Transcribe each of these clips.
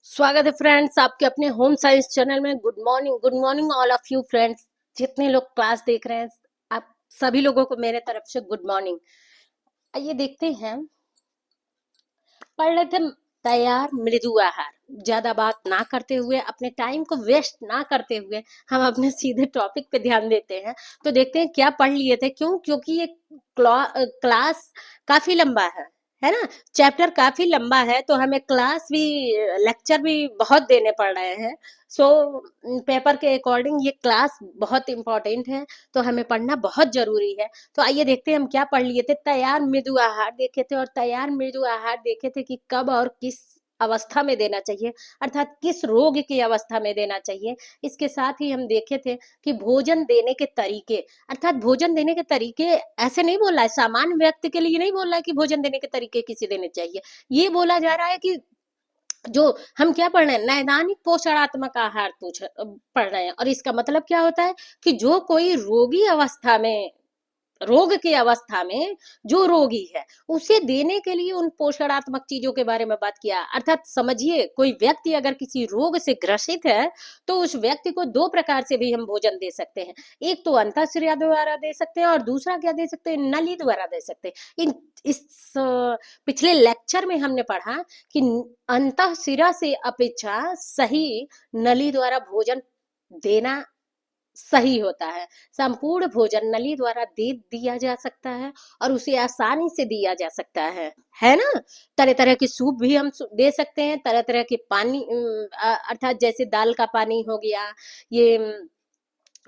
स्वागत है फ्रेंड्स आपके अपने होम साइंस चैनल में। Good morning all of you friends. जितने लोग क्लास देख रहे हैं आप सभी लोगों को मेरे तरफ से गुड मॉर्निंग। आइए देखते हैं, पढ़ रहे थे तैयार मृदु आहार। ज्यादा बात ना करते हुए, अपने टाइम को वेस्ट ना करते हुए हम अपने सीधे टॉपिक पे ध्यान देते हैं। तो देखते हैं क्या पढ़ लिए थे। क्योंकि ये क्लास काफी लंबा है ना। चैप्टर काफी लंबा है तो हमें क्लास भी, लेक्चर भी बहुत देने पड़ रहे हैं। सो पेपर के अकॉर्डिंग ये क्लास बहुत इंपॉर्टेंट है, तो हमें पढ़ना बहुत जरूरी है। तो आइए देखते हैं हम क्या पढ़ लिए थे। तैयार मृदु आहार देखे थे, और तैयार मृदु आहार देखे थे कि कब और किस अवस्था में देना चाहिए, अर्थात किस रोग की अवस्था में देना चाहिए। इसके साथ ही हम देखे थे कि भोजन देने के तरीके, अर्थात भोजन देने के तरीके ऐसे नहीं बोला है, सामान्य व्यक्ति के लिए नहीं बोला है कि भोजन देने के तरीके किसी देने चाहिए। ये बोला जा रहा है कि जो हम क्या पढ़ रहे हैं, नैदानिक पोषणात्मक आहार पढ़ रहे हैं। और इसका मतलब क्या होता है कि जो कोई रोगी अवस्था में, रोग की अवस्था में जो रोगी है उसे देने के लिए उन पोषणात्मक चीजों के बारे में बात किया। अर्थात समझिए, कोई व्यक्ति अगर किसी रोग से ग्रसित है तो उस व्यक्ति को दो प्रकार से भी हम भोजन दे सकते हैं। एक तो अंतःशिरा द्वारा दे सकते हैं, और दूसरा क्या दे सकते हैं, नली द्वारा दे सकते हैं। पिछले लेक्चर में हमने पढ़ा कि अंतःशिरा से अपेक्षा सही नली द्वारा भोजन देना सही होता है। संपूर्ण भोजन नली द्वारा दे दिया जा सकता है, और उसे आसानी से दिया जा सकता है ना। तरह तरह के सूप भी हम दे सकते हैं, तरह तरह के पानी, अर्थात जैसे दाल का पानी हो गया, ये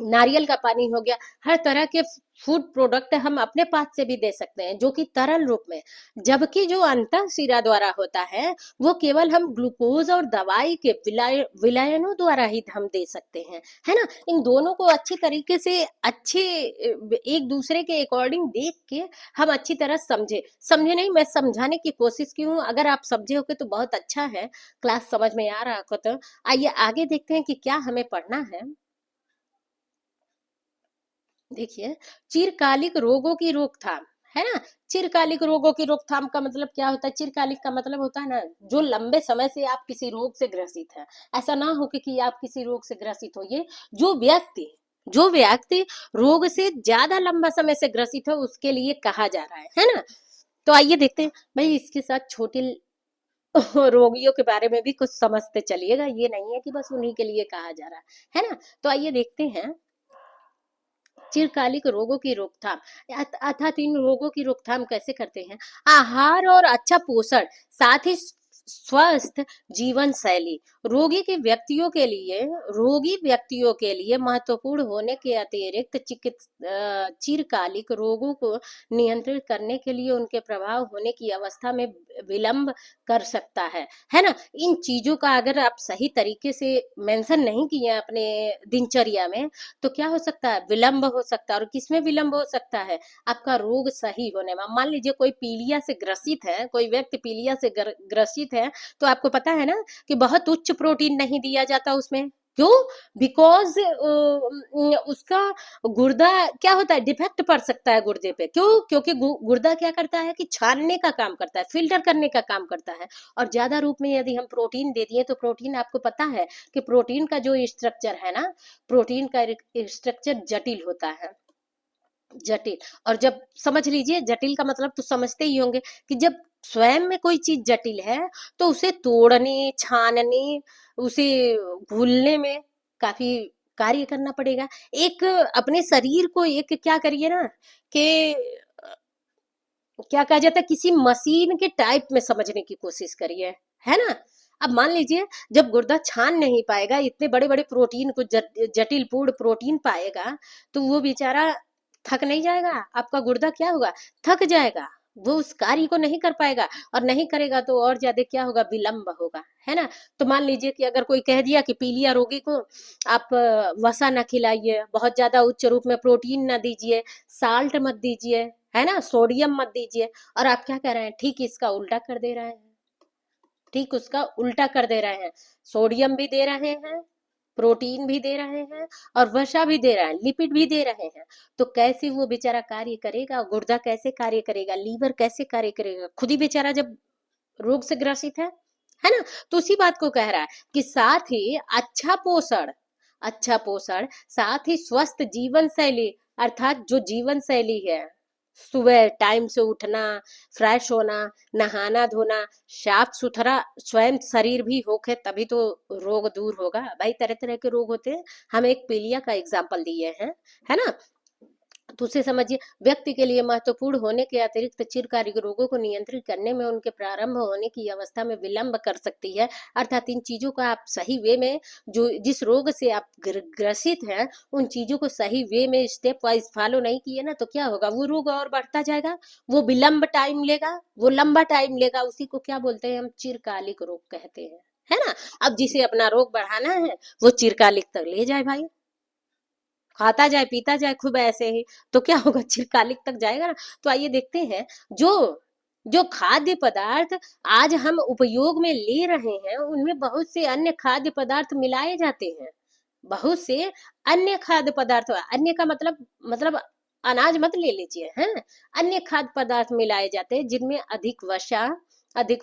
नारियल का पानी हो गया। हर तरह के फूड प्रोडक्ट हम अपने पास से भी दे सकते हैं, जो कि तरल रूप में। जबकि जो अंतःशिरा द्वारा होता है वो केवल हम ग्लूकोज और दवाई के विलयनों द्वारा ही हम दे सकते हैं, है ना। इन दोनों को अच्छी तरीके से, अच्छे एक दूसरे के अकॉर्डिंग देख के हम अच्छी तरह समझे नहीं, मैं समझाने की कोशिश की हूँ। अगर आप समझे होगे तो बहुत अच्छा है, क्लास समझ में आ रहा हो तो। आइए आगे देखते हैं कि क्या हमें पढ़ना है। देखिए, चिरकालिक रोगों की रोकथाम, है ना। चिरकालिक रोगों की रोकथाम का मतलब क्या होता है? चिरकालिक का मतलब होता है ना, जो लंबे समय से आप किसी रोग से ग्रसित है। ऐसा ना हो कि आप किसी रोग से ग्रसित होइए। जो व्यक्ति रोग से ज्यादा लंबा समय से ग्रसित है उसके लिए कहा जा रहा है ना। तो आइए देखते हैं भाई, इसके साथ छोटे रोगियों के बारे में भी कुछ समझते चलिएगा। ये नहीं है कि बस उन्हीं के लिए कहा जा रहा है ना। तो आइए देखते हैं चिरकालिक रोगों की रोकथाम, अर्थात इन रोगों की रोकथाम कैसे करते हैं। आहार और अच्छा पोषण, साथ ही स्वस्थ जीवन शैली रोगी व्यक्तियों के लिए महत्वपूर्ण होने के अतिरिक्त चिरकालिक रोगों को नियंत्रित करने के लिए उनके प्रभाव होने की अवस्था में विलंब कर सकता है ना। इन चीजों का अगर आप सही तरीके से मेंशन नहीं किए अपने दिनचर्या में तो क्या हो सकता है, विलंब हो सकता है। और किसमें विलंब हो सकता है? आपका रोग सही होने में। मान लीजिए कोई पीलिया से ग्रसित है, कोई व्यक्ति पीलिया से ग्रसित है, तो आपको पता है ना कि बहुत उच्च प्रोटीन नहीं दिया जाता उसमें। क्यों? बिकॉज उसका गुर्दा क्या होता है, डिफेक्ट पड़ सकता है गुर्दे पे। क्यों? क्योंकि गुर्दा क्या करता है कि छानने का काम करता है, फिल्टर करने का काम करता है। और ज्यादा रूप में यदि हम प्रोटीन दे दिए तो प्रोटीन, आपको पता है कि प्रोटीन का जो स्ट्रक्चर है ना, प्रोटीन का स्ट्रक्चर जटिल होता है, जटिल। और जब, समझ लीजिए, जटिल का मतलब तो समझते ही होंगे कि जब स्वयं में कोई चीज जटिल है तो उसे तोड़ने, छानने, उसे घुलने में काफी कार्य करना पड़ेगा। एक अपने शरीर को एक क्या करिए ना कि क्या कहा जाता है, किसी मशीन के टाइप में समझने की कोशिश करिए, है ना। अब मान लीजिए जब गुर्दा छान नहीं पाएगा, इतने बड़े बड़े प्रोटीन को, जटिल पूर्ण प्रोटीन पाएगा, तो वो बेचारा थक नहीं जाएगा? आपका गुर्दा क्या होगा, थक जाएगा। वो उस कार्य को नहीं कर पाएगा, और नहीं करेगा तो और ज्यादा क्या होगा, विलंब होगा, है ना। तो मान लीजिए कि अगर कोई कह दिया कि पीलिया रोगी को आप वसा न खिलाइए, बहुत ज्यादा उच्च रूप में प्रोटीन न दीजिए, साल्ट मत दीजिए, है ना, सोडियम मत दीजिए, और आप क्या कह रहे हैं, ठीक इसका उल्टा कर दे रहे हैं। ठीक उसका उल्टा कर दे रहे हैं। सोडियम भी दे रहे हैं, प्रोटीन भी दे रहे हैं, और वसा भी दे रहे हैं, लिपिड भी दे रहे हैं। तो कैसे वो बेचारा कार्य करेगा? गुर्दा कैसे कार्य करेगा? लीवर कैसे कार्य करेगा? खुद ही बेचारा जब रोग से ग्रसित है, है ना। तो उसी बात को कह रहा है कि साथ ही अच्छा पोषण, साथ ही स्वस्थ जीवन शैली, अर्थात जो जीवन शैली है, सुबह टाइम से उठना, फ्रेश होना, नहाना धोना, साफ सुथरा स्वयं शरीर भी होके तभी तो रोग दूर होगा। भाई तरह तरह के रोग होते हैं, हम एक पीलिया का एग्जाम्पल दिए हैं, है ना। तो उसे समझिए, व्यक्ति के लिए महत्वपूर्ण होने के अतिरिक्त चिरकालिक रोगों को नियंत्रित करने में उनके प्रारंभ होने की अवस्था में विलंब कर सकती है। अर्थात इन चीजों का आप सही वे में, जो जिस रोग से आप ग्रसित हैं, उन चीजों को सही वे में स्टेप वाइज फॉलो नहीं किए ना, तो क्या होगा, वो रोग और बढ़ता जाएगा, वो विलंब टाइम लेगा, वो लंबा टाइम लेगा। उसी को क्या बोलते हैं हम, चिरकालिक रोग कहते हैं, है ना। अब जिसे अपना रोग बढ़ाना है वो चिरकालिक तक ले जाए भाई, खाता जाए पीता जाए खूब ऐसे ही, तो क्या होगा, चिरकालिक तक जाएगा ना। तो आइए देखते हैं, जो जो खाद्य पदार्थ आज हम उपयोग में ले रहे हैं उनमें बहुत से अन्य खाद्य पदार्थ मिलाए जाते हैं। बहुत से अन्य खाद्य पदार्थ, अन्य का मतलब अनाज मत ले लीजिए, हैं। अन्य खाद्य पदार्थ मिलाए जाते हैं जिनमें अधिक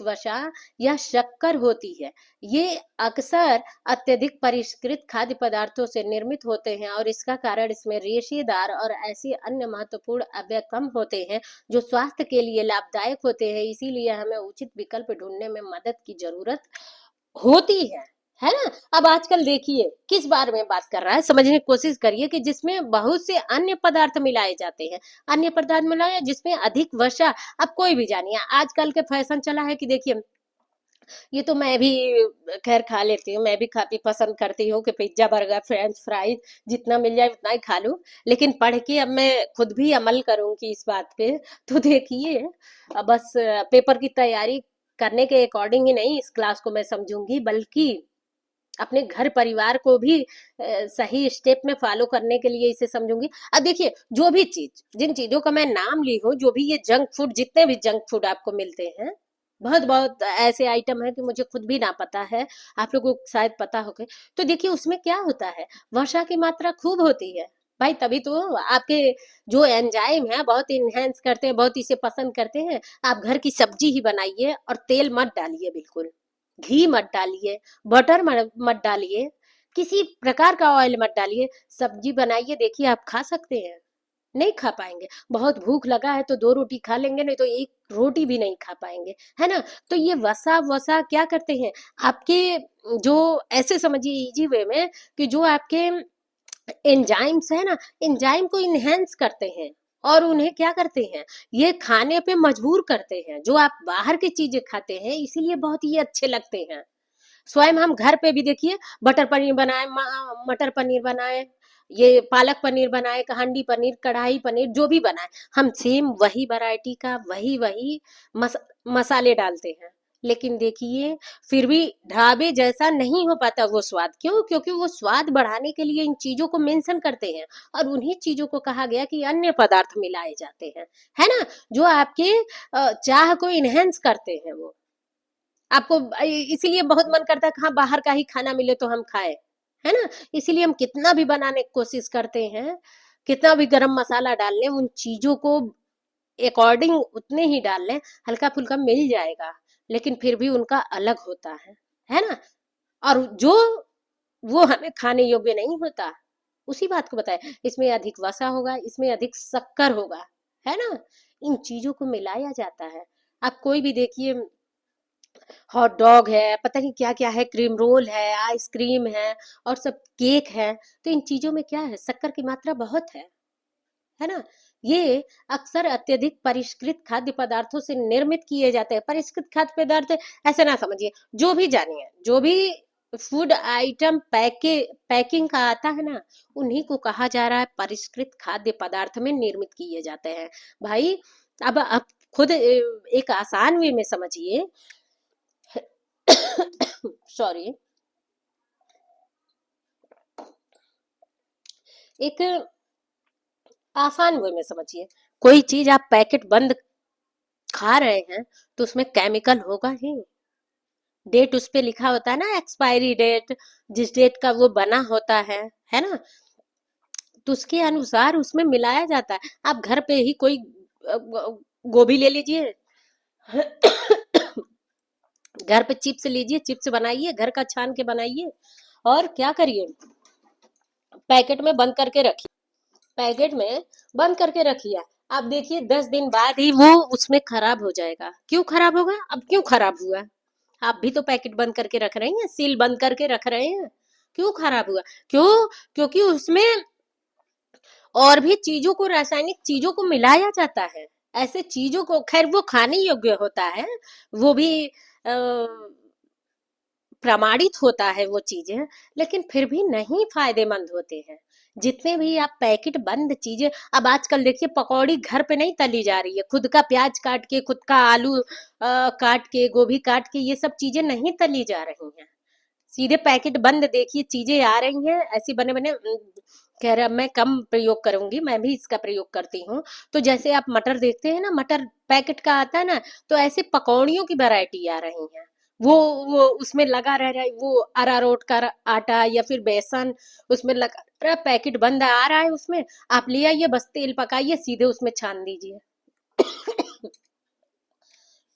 वसा या शक्कर होती है। ये अक्सर अत्यधिक परिष्कृत खाद्य पदार्थों से निर्मित होते हैं और इसका कारण इसमें रेशेदार और ऐसे अन्य महत्वपूर्ण अवयव कम होते हैं जो स्वास्थ्य के लिए लाभदायक होते हैं। इसीलिए हमें उचित विकल्प ढूंढने में मदद की जरूरत होती है ना। अब आजकल देखिए किस बारे में बात कर रहा है, समझने की कोशिश करिए कि जिसमें बहुत से अन्य पदार्थ मिलाए जाते हैं, अन्य पदार्थ मिलाए जिसमें अधिक वसा। अब कोई भी जानिए, आजकल के फैशन चला है कि देखिए, ये तो मैं भी खैर खा लेती हूँ, मैं भी काफी पसंद करती हूँ कि पिज्जा बर्गर फ्रेंच फ्राइज जितना मिल जाए उतना ही खा लूं। लेकिन पढ़ के अब मैं खुद भी अमल करूंगी इस बात पे। तो देखिए, अब बस पेपर की तैयारी करने के अकॉर्डिंग ही नहीं इस क्लास को मैं समझूंगी, बल्कि अपने घर परिवार को भी सही स्टेप में फॉलो करने के लिए इसे समझूंगी। अब देखिए, जो भी चीज, जिन चीजों का मैं नाम ली हूँ, जो भी ये जंक फूड, जितने भी जंक फूड आपको मिलते हैं, बहुत बहुत ऐसे आइटम है कि मुझे खुद भी ना पता है, आप लोगों को शायद पता होगा। तो देखिए उसमें क्या होता है, वर्षा की मात्रा खूब होती है भाई, तभी तो आपके जो एंजाइम है बहुत इनहेंस करते हैं, बहुत इसे पसंद करते हैं। आप घर की सब्जी ही बनाइए और तेल मत डालिए, बिल्कुल घी मत डालिए, बटर मत डालिए, किसी प्रकार का ऑयल मत डालिए, सब्जी बनाइए, देखिए आप खा सकते हैं। नहीं खा पाएंगे, बहुत भूख लगा है तो 2 रोटी खा लेंगे, नहीं तो एक रोटी भी नहीं खा पाएंगे, है ना। तो ये वसा वसा क्या करते हैं आपके, जो, ऐसे समझिए इजी वे में, कि जो आपके एंजाइम्स है ना, एंजाइम को इनहेंस करते हैं और उन्हें क्या करते हैं, ये खाने पे मजबूर करते हैं। जो आप बाहर की चीजें खाते हैं इसीलिए बहुत ये अच्छे लगते हैं। स्वयं हम घर पे भी देखिए, बटर पनीर बनाए, मटर पनीर बनाए, ये पालक पनीर बनाए, हांडी पनीर, कढ़ाई पनीर, जो भी बनाए, हम सेम वही वैरायटी का वही वही मस, मसाले डालते हैं। लेकिन देखिए, फिर भी ढाबे जैसा नहीं हो पाता वो स्वाद। क्यों? क्योंकि वो स्वाद बढ़ाने के लिए इन चीजों को मेंशन करते हैं, और उन्हीं चीजों को कहा गया कि अन्य पदार्थ मिलाए जाते हैं, है ना, जो आपके चाह को इनहेंस करते हैं। वो आपको इसीलिए बहुत मन करता है कि हाँ बाहर का ही खाना मिले तो हम खाएं, है ना। इसीलिए हम कितना भी बनाने की कोशिश करते हैं, कितना भी गरम मसाला डाल लें, उन चीजों को अकॉर्डिंग उतने ही डाल लें, हल्का फुल्का मिल जाएगा, लेकिन फिर भी उनका अलग होता है ना। और जो वो हमें खाने योग्य नहीं होता, उसी बात को बताए, इसमें अधिक वसा होगा, इसमें अधिक शक्कर होगा, है ना। इन चीजों को मिलाया जाता है। आप कोई भी देखिए, हॉट डॉग है, पता नहीं क्या क्या है, क्रीम रोल है, आइसक्रीम है, और सब केक है। तो इन चीजों में क्या है, शक्कर की मात्रा बहुत है ना। ये अक्सर अत्यधिक परिष्कृत खाद्य पदार्थों से निर्मित किए जाते हैं। परिष्कृत खाद्य पदार्थ ऐसे ना समझिए, जो भी जानिए, जो भी फूड आइटम पैकिंग का आता है ना, उन्हीं को कहा जा रहा है परिष्कृत खाद्य पदार्थ में निर्मित किए जाते हैं भाई। अब आप खुद एक आसान वे में समझिए। सॉरी, एक आसान वे में समझिए, कोई चीज आप पैकेट बंद खा रहे हैं तो उसमें केमिकल होगा ही। डेट उस पे लिखा होता है ना, एक्सपायरी डेट, जिस डेट का वो बना होता है ना, तो उसके अनुसार उसमें मिलाया जाता है। आप घर पे ही कोई गोभी ले लीजिए, घर पे चिप्स लीजिए, चिप्स बनाइए, घर का छान के बनाइए, और क्या करिए, पैकेट में बंद करके रखिए, पैकेट में बंद करके रखिए। आप देखिए 10 दिन बाद ही वो उसमें खराब हो जाएगा। क्यों खराब होगा? अब क्यों खराब हुआ? आप भी तो पैकेट बंद करके रख रहे हैं, सील बंद करके रख रहे हैं, क्यों खराब हुआ? क्यों? क्योंकि उसमें और भी चीजों को, रासायनिक चीजों को मिलाया जाता है। ऐसे चीजों को, खैर वो खाने योग्य होता है, वो भी प्रमाणित होता है वो चीजें, लेकिन फिर भी नहीं फायदेमंद होते हैं। जितने भी आप पैकेट बंद चीजें, अब आजकल देखिए पकौड़ी घर पे नहीं तली जा रही है, खुद का प्याज काट के, खुद का आलू काट के, गोभी काट के, ये सब चीजें नहीं तली जा रही हैं। सीधे पैकेट बंद देखिए चीजें आ रही हैं, ऐसी बने बने। कह रहा मैं कम प्रयोग करूंगी, मैं भी इसका प्रयोग करती हूँ। तो जैसे आप मटर देखते हैं ना, मटर पैकेट का आता है ना, तो ऐसे पकौड़ियों की वैरायटी आ रही है। वो वो उसमें लगा रह रहा है, वो अरारोट का आटा या फिर बेसन उसमें लगा रहा है, पैकेट बंद आ रहा है उसमें। आप ले आइए, बस तेल पकाइए, सीधे उसमें छान दीजिए।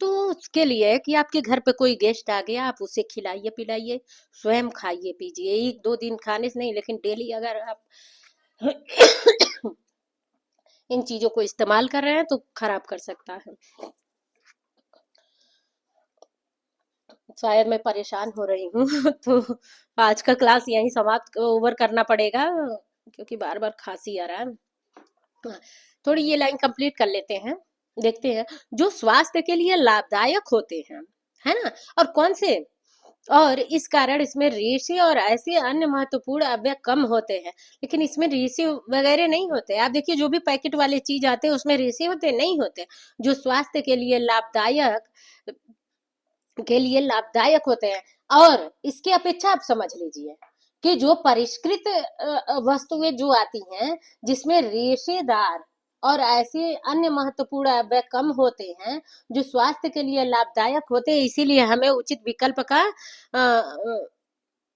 तो उसके लिए कि आपके घर पे कोई गेस्ट आ गया, आप उसे खिलाइए पिलाइए, स्वयं खाइए पीजिए, 1-2 दिन खाने से नहीं, लेकिन डेली अगर आप इन चीजों को इस्तेमाल कर रहे हैं तो खराब कर सकता है। शायद मैं परेशान हो रही हूँ तो आज का क्लास यहीं समाप्त ओवर करना पड़ेगा, क्योंकि बार बार खांसी आ रहा है। हाँ, थोड़ी ये लाइन कंप्लीट कर लेते हैं, देखते हैं जो स्वास्थ्य के लिए लाभदायक होते हैं, है ना, और कौन से, और इस कारण इसमें रेशे और ऐसे अन्य महत्वपूर्ण अवयव कम होते हैं। लेकिन इसमें रेशे वगैरह नहीं होते। आप देखिए जो भी पैकेट वाले चीज आते हैं उसमें रेशे होते नहीं होते। जो स्वास्थ्य के लिए लाभदायक होते हैं। और इसके अपेक्षा आप समझ लीजिए कि जो परिष्कृत वस्तुएं जो आती हैं, जिसमें रेशेदार और ऐसे अन्य महत्वपूर्ण अवयव कम होते हैं, जो स्वास्थ्य के लिए लाभदायक होते हैं, इसीलिए हमें उचित विकल्प का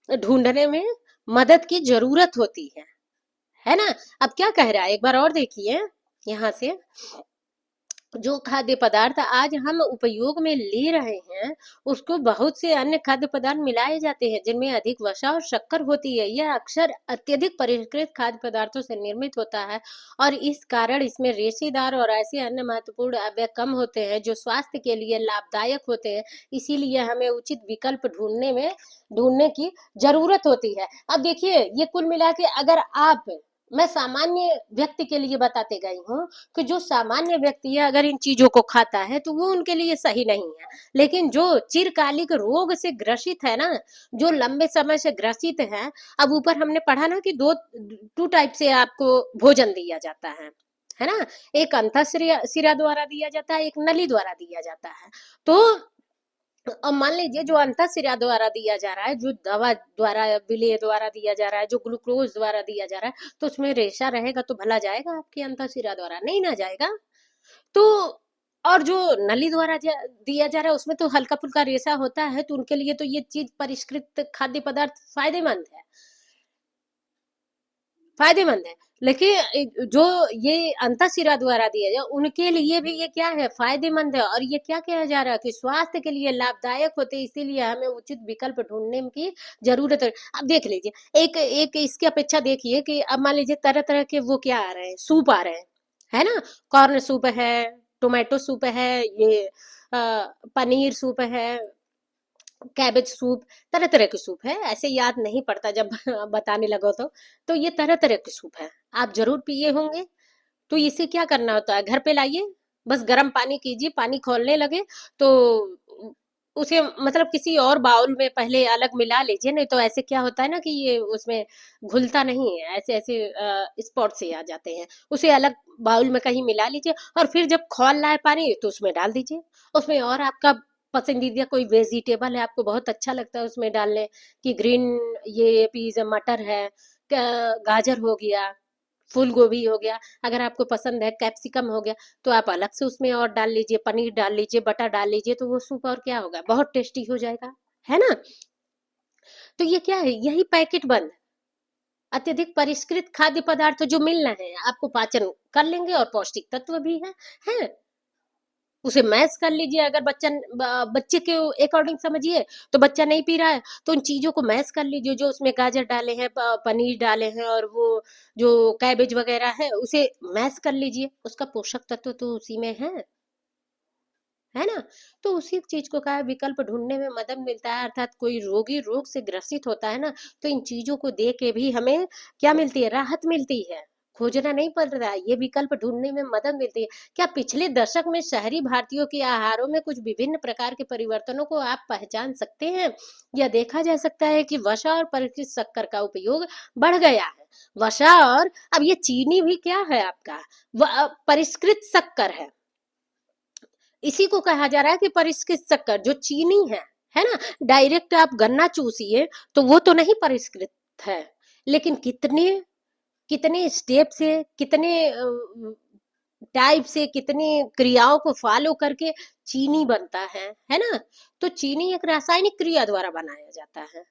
ढूंढने में मदद की जरूरत होती है ना। अब क्या कह रहा है, एक बार और देखिए यहाँ से, जो खाद्य पदार्थ आज हम उपयोग में ले रहे हैं, उसको बहुत से अन्य खाद्य पदार्थ मिलाए जाते हैं, जिनमें अधिक वसा और शक्कर होती है। यह अक्सर अत्यधिक परिष्कृत खाद्य पदार्थों से निर्मित होता है, और इस कारण इसमें रेशेदार और ऐसे अन्य महत्वपूर्ण अवयव कम होते हैं, जो स्वास्थ्य के लिए लाभदायक होते हैं। इसीलिए हमें उचित विकल्प ढूंढने की जरूरत होती है। अब देखिए ये कुल मिला के, अगर आप, मैं सामान्य व्यक्ति के लिए बताते गई हूँ कि जो सामान्य व्यक्ति है अगर इन चीजों को खाता है तो वो उनके लिए सही नहीं है। लेकिन जो चिरकालिक रोग से ग्रसित है ना, जो लंबे समय से ग्रसित है, अब ऊपर हमने पढ़ा ना कि टू टाइप से आपको भोजन दिया जाता है ना। एक अंतःशिरा शिरा द्वारा दिया जाता है, एक नली द्वारा दिया जाता है। तो अब मान लीजिए जो अंतःशिरा द्वारा दिया जा रहा है, जो दवा द्वारा, विलेय द्वारा दिया जा रहा है, जो ग्लूकोज द्वारा दिया जा रहा है, तो उसमें रेशा रहेगा तो भला जाएगा आपके अंतःशिरा द्वारा? नहीं ना जाएगा। तो और जो नली द्वारा दिया जा रहा है उसमें तो हल्का फुल्का रेशा होता है, तो उनके लिए तो ये चीज परिष्कृत खाद्य पदार्थ फायदेमंद है। लेकिन जो ये अंतःशिरा द्वारा दिया जाए उनके लिए भी ये क्या है, फायदेमंद है। और ये क्या कहा जा रहा है कि स्वास्थ्य के लिए लाभदायक होते हैं, इसीलिए हमें उचित विकल्प ढूंढने की जरूरत है। अब देख लीजिए, एक एक इसकी अपेक्षा देखिए कि अब मान लीजिए तरह तरह के वो क्या आ रहे हैं, सूप आ रहे हैं, है ना। कॉर्न सूप है, टोमेटो सूप है, ये पनीर सूप है, कैबेज सूप, तरह तरह के सूप है, ऐसे याद नहीं पड़ता जब बताने लगो तो ये तरह तरह के सूप है, आप जरूर पिए होंगे। तो इसे क्या करना होता है, घर पे लाइए, बस गर्म पानी कीजिए, पानी खौलने लगे तो उसे मतलब किसी और बाउल में पहले अलग मिला लीजिए, नहीं तो ऐसे क्या होता है ना कि ये उसमें घुलता नहीं है, ऐसे ऐसे स्पॉट से आ जाते हैं। उसे अलग बाउल में कहीं मिला लीजिए, और फिर जब खौल रहा है पानी तो उसमें डाल दीजिए। उसमें और आपका पसंदीदा कोई वेजिटेबल है, आपको बहुत अच्छा लगता है उसमें डालने की, ग्रीन, ये पीज मटर है, गाजर हो गया, फूल गोभी हो गया, अगर आपको पसंद है कैप्सिकम हो गया, तो आप अलग से उसमें और डाल लीजिए, पनीर डाल लीजिए, बटर डाल लीजिए, तो वो सूप और क्या होगा, बहुत टेस्टी हो जाएगा, है ना। तो ये क्या है, यही पैकेट बंद अत्यधिक परिष्कृत खाद्य पदार्थ जो मिल रहे हैं, आपको पाचन कर लेंगे और पौष्टिक तत्व भी है। उसे मैश कर लीजिए। अगर बच्चे के अकॉर्डिंग समझिए, तो बच्चा नहीं पी रहा है तो उन चीजों को मैश कर लीजिए, जो उसमें गाजर डाले हैं, पनीर डाले हैं, और वो जो कैबेज वगैरह है उसे मैश कर लीजिए। उसका पोषक तत्व तो उसी में है ना। तो उसी चीज को क्या है, विकल्प ढूंढने में मदद मिलता है। अर्थात कोई रोगी रोग से ग्रसित होता है ना, तो इन चीजों को दे के भी हमें क्या मिलती है, राहत मिलती है। खोजना नहीं पड़ रहा है, ये विकल्प ढूंढने में मदद मिलती है। क्या पिछले दशक में शहरी भारतीयों के आहारों में कुछ विभिन्न प्रकार के परिवर्तनों को आप पहचान सकते हैं? या देखा जा सकता है कि वसा और परिष्कृत शक्कर का उपयोग बढ़ गया है? वसा और अब ये चीनी भी क्या है आपका, परिष्कृत शक्कर इसी को कहा जा रहा है कि परिष्कृत शक्कर जो चीनी है ना। डायरेक्ट आप गन्ना चूसिए तो वो तो नहीं परिष्कृत है, लेकिन कितने कितने स्टेप से, कितने टाइप से, कितनी क्रियाओं को फॉलो करके चीनी बनता है ना। तो चीनी एक रासायनिक क्रिया द्वारा बनाया जाता है।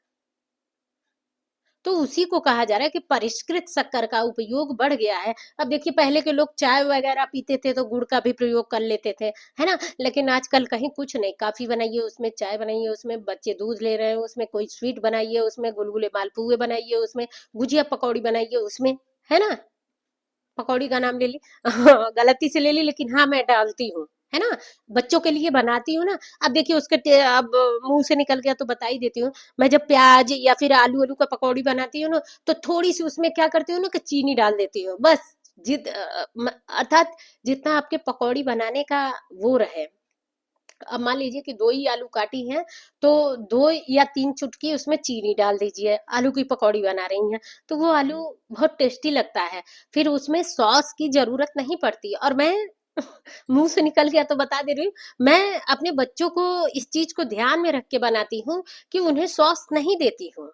तो उसी को कहा जा रहा है कि परिष्कृत शक्कर का उपयोग बढ़ गया है। अब देखिए, पहले के लोग चाय वगैरह पीते थे तो गुड़ का भी प्रयोग कर लेते थे, है ना। लेकिन आजकल कहीं कुछ नहीं, कॉफी बनाइए उसमें, चाय बनाइए उसमें, बच्चे दूध ले रहे हैं उसमें, कोई स्वीट बनाइए उसमें, गुलगुले मालपुए बनाइए उसमें, गुजिया पकौड़ी बनाइए उसमें, है ना। पकौड़ी का नाम ले ली गलती से ले ली, लेकिन हाँ मैं डालती हूँ, है ना। बच्चों के लिए बनाती हूँ ना। अब देखिए अब मुंह से निकल गया तो बता ही देती हूँ। मैं जब प्याज या फिर आलू आलू का पकौड़ी बनाती हूँ ना, तो थोड़ी सी उसमें क्या करती हूँ ना कि चीनी डाल देती हूँ बस। अर्थात जितना आपके पकौड़ी बनाने का वो रहे। अब मान लीजिए कि 2 ही आलू काटी हैं, तो 2 या 3 चुटकी उसमें चीनी डाल दीजिए। आलू की पकौड़ी बना रही हैं तो वो आलू बहुत टेस्टी लगता है। फिर उसमें सॉस की जरूरत नहीं पड़ती। और मैं मुंह से निकल गया तो बता दे रही हूँ, मैं अपने बच्चों को इस चीज को ध्यान में रख के बनाती हूँ कि उन्हें सॉस नहीं देती हूँ,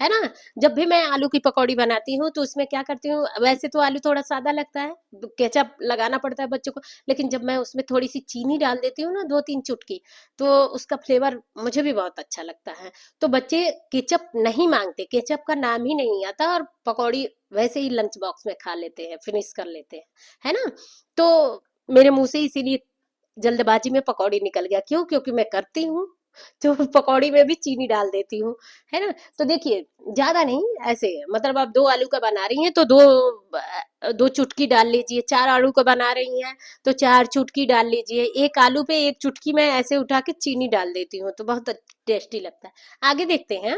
है ना। जब भी मैं आलू की पकौड़ी बनाती हूँ तो उसमें क्या करती हूँ, वैसे तो आलू थोड़ा सादा लगता है, केचप लगाना पड़ता है बच्चों को, लेकिन जब मैं उसमें थोड़ी सी चीनी डाल देती हूँ ना, 2-3 चुटकी, तो उसका फ्लेवर मुझे भी बहुत अच्छा लगता है। तो बच्चे केचप नहीं मांगते, केचप का नाम ही नहीं आता, और पकौड़ी वैसे ही लंच बॉक्स में खा लेते हैं, फिनिश कर लेते हैं, है ना। तो मेरे मुंह से इसीलिए जल्दबाजी में पकौड़ी निकल गया। क्यों? क्योंकि मैं करती हूँ तो पकौड़ी में भी चीनी डाल देती हूँ, है ना। तो देखिए, ज्यादा नहीं, ऐसे मतलब आप 2 आलू का बना रही हैं तो दो चुटकी डाल लीजिए। 4 आलू का बना रही हैं तो 4 चुटकी डाल लीजिए। 1 आलू पे 1 चुटकी मैं ऐसे उठा के चीनी डाल देती हूँ, तो बहुत टेस्टी लगता है। आगे देखते हैं।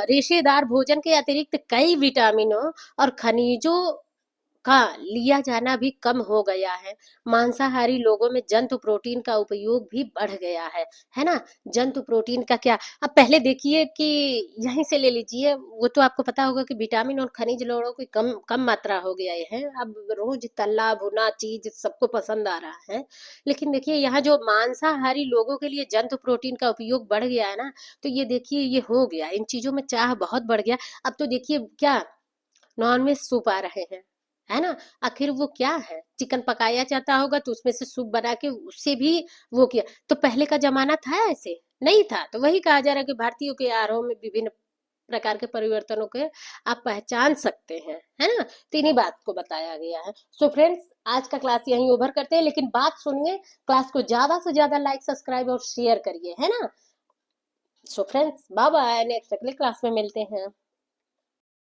रेशेदार भोजन के अतिरिक्त कई विटामिनों और खनिजों का लिया जाना भी कम हो गया है। मांसाहारी लोगों में जंतु प्रोटीन का उपयोग भी बढ़ गया है ना। जंतु प्रोटीन का क्या, अब पहले देखिए कि यहीं से ले लीजिए, वो तो आपको पता होगा कि विटामिन और खनिज लवणों की कम कम मात्रा हो गया है। अब रोज तला भुना चीज सबको पसंद आ रहा है। लेकिन देखिए, यहाँ जो मांसाहारी लोगों के लिए जंतु प्रोटीन का उपयोग बढ़ गया है ना, तो ये देखिए ये हो गया, इन चीजों में चाह बहुत बढ़ गया। अब तो देखिए क्या, नॉनवेज सूप आ रहे हैं, है ना। आखिर वो क्या है, चिकन पकाया जाता होगा तो उसमें से सूप बना के उससे भी वो किया। तो पहले का जमाना था ऐसे नहीं था। तो वही कहा जा रहा है कि भारतीयों के आहारों में विभिन्न प्रकार के परिवर्तनों के आप पहचान सकते हैं, है ना। तो इन्हीं बात को बताया गया है। सो फ्रेंड्स, आज का क्लास यहीं ओवर करते हैं, लेकिन बात सुनिए, क्लास को ज्यादा से ज्यादा लाइक सब्सक्राइब और शेयर करिए, है ना। So friends, bye bye, next अगले क्लास में मिलते हैं।